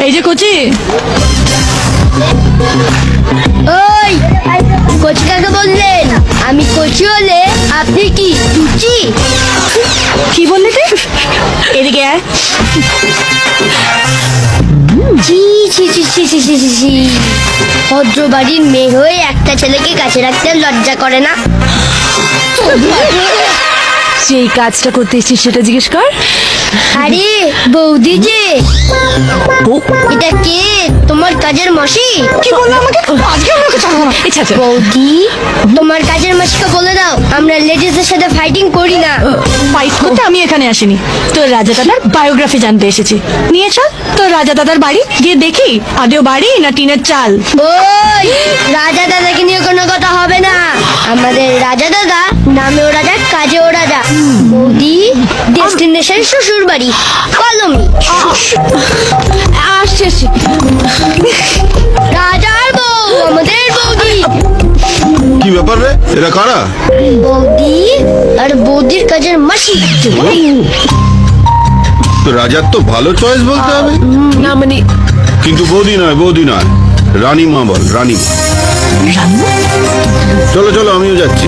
এই যে কচি, ওই কচি কাকে বললেন? আমি কচি হলে আপনি কি লুচি? কি বললি তুই? এদিকে আয়। ছি ছি ছি ছি ছি ছি ছি ছি। ভদ্র বাড়ির মেয়ে হয়ে একটা ছেলেকে কাছে রাখতে লজ্জা করে না? সেই কাজটা করতে এসেছিস সেটা জিজ্ঞেস কর। আরে বৌদি যে, এটা কে? তোমার কাজের মাসি? কি বললো আমাকে? আজকে আমাকে ছাড়বো না। আচ্ছা আচ্ছা, বৌদি, তোমার কাজের মাসিকে বলে দাও আমরা লেডিসদের সাথে ফাইটিং করি না। ফাইট করতে আমি এখানে আসিনি, তোর রাজা দাদার বায়োগ্রাফি জানতে এসেছি। নিয়ে চল তোর রাজা দাদার বাড়ি গিয়ে দেখি আদেও বাড়ি না টিনের চাল। ওই রাজা দাদাকে নিয়ে কোনো কথা হবে না। আমাদের রাজা দাদা নামেও রাজা, কাজেও রাজা। বৌদি, ডেস্টিনেশন শ্বশুর বাড়ি কলমি। আসছি আসছি। রাজার বউ আমাদের বৌদি। কি ব্যাপার রে, এরা কারা? বৌদি আর বৌদির কাজের মাসি। তো রাজার তো ভালো চয়েস বলতে হবে। না মানে কিন্তু বৌদি নয়, বৌদি নয়, রানীমা বল, রানীমা। চলো চলো, আমিও যাচ্ছি।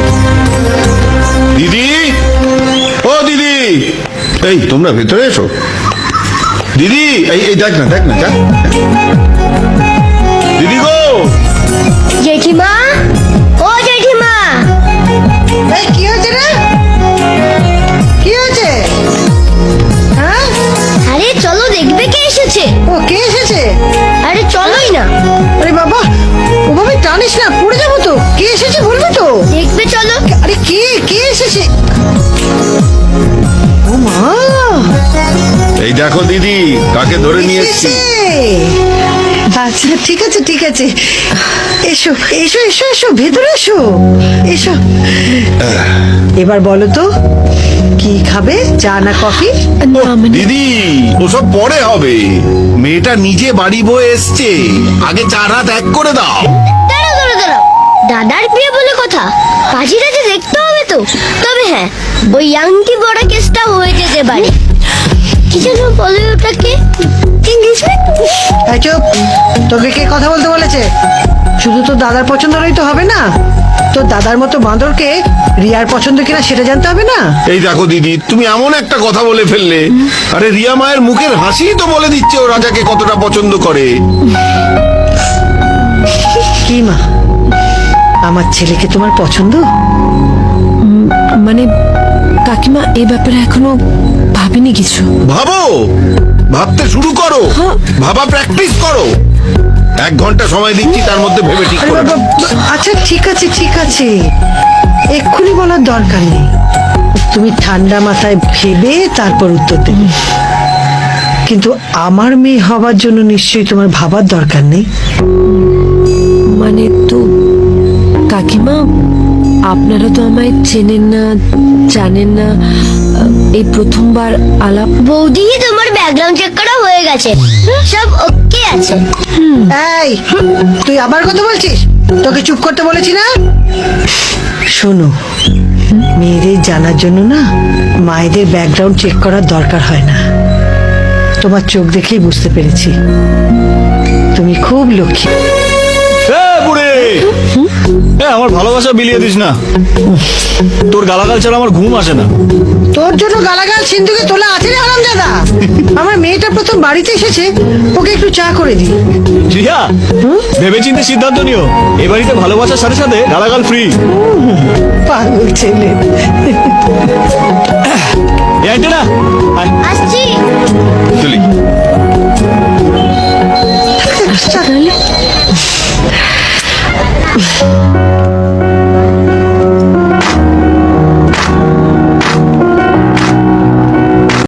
দিদি, ও দিদি, এই তোমরা ভেতরে এসো। দিদি, এই এই দেখ না, দেখ না, যা। দিদি গো, জেঠিমা, ও জেঠিমা। এই কি হয়েছে রে? কি হয়েছে? হ্যাঁ, আরে চলো দেখবে কে এসেছে। ও কে এসেছে? আরে চলোই না। আরে বাবা, ওভাবে টানিস না, পড়ে যাবো তো। কে এসেছে বলবি তো? দেখবে চলো। আরে কে কে এসেছে? ও মা, এই দেখো দিদি, কাকে ধরে নিয়ে এসছি। আচ্ছা ঠিক আছে ঠিক আছে, এসো এসো এসো এসো, ভেতরে এসো এসো। এবার বলো তো, কি খাবে, চা না কফি? না মানে দিদি, ওসব পরে হবে। মেয়েটা নিজে বাড়ি বয়ে এসছে, আগে চারা ত্যাগ করে দাও। দাঁড়াও দাঁড়াও দাঁড়াও, দাদার বিয়ে বলে কথা, কাজী রাজা দেখতে হবে তো। তবে হ্যাঁ, ওই আংটি বড় কেসটা হয়ে যেতে পারে। কি যেন বলে ওটাকে, এঙ্গেজমেন্ট। এই চুপ, তোকে কে কথা বলতে বলেছে? শুধু তো দাদার পছন্দ হলেই তো হবে না, তো দাদার মতো বাঁদরকে রিয়ার পছন্দ কিনা সেটা জানতে হবে না? এই দেখো দিদি, তুমি এমন একটা কথা বলে ফেললে। আরে রিয়া মায়ের মুখের হাসি তো বলে দিচ্ছে ও রাজাকে কতটা পছন্দ করে। কি মা, আমার ছেলেকে তোমার পছন্দ? মানে কাকিমা এই ব্যাপারে এখনো ভাবিনি কিছু। ভাবো, ভাবতে শুরু করো, ভাবা প্র্যাকটিস করো। 1 ঘন্টা সময় দিচ্ছি, তার মধ্যে ভেবে ঠিক আরে করে বাবা, নাও। আচ্ছা ঠিক আছে ঠিক আছে, এক্ষুনি বলার দরকার নেই। তুমি ঠান্ডা মাথায় ভেবে তারপর উত্তর দেবে। কিন্তু আমার মেয়ে হবার জন্য নিশ্চয়ই তোমার ভাবার দরকার নেই। মানে তো কাকিমা, আপনারা তো আমায় চেনেন না, জানেন না, এই প্রথমবার আলাপ। বৌদি, তোমার ব্যাকগ্রাউন্ড চেক করা হয়ে গেছে, সব ওকে আছে। এই, তুই আবার কথা বলছিস? তোকে চুপ করতে বলেছি না? শোনো, মেয়েদের জানার জন্য না মায়েদের ব্যাকগ্রাউন্ড চেক করার দরকার হয় না। তোমার চোখ দেখেই বুঝতে পেরেছি তুমি খুব লক্ষ্মী। বুড়ে, আমার ভালোবাসা বিলিয়ে দিস না। তোর গালাগাল ছাড়া আমার ঘুম আসে না। তোর জন্য গালাগাল সিন্ধুকে তোলা আছে রে হারামজাদা। আমার মেয়েটা প্রথম বাড়িতে এসেছে, ওকে একটু চা করে দি। রিয়া, ভেবেচিন্তে সিদ্ধান্ত নিও। এ বাড়িতে ভালোবাসার সাথে সাথে গালাগাল ফ্রি। পাগল ছেলে। এই আইটে না, আয়। আসছি। চলি। তাহলে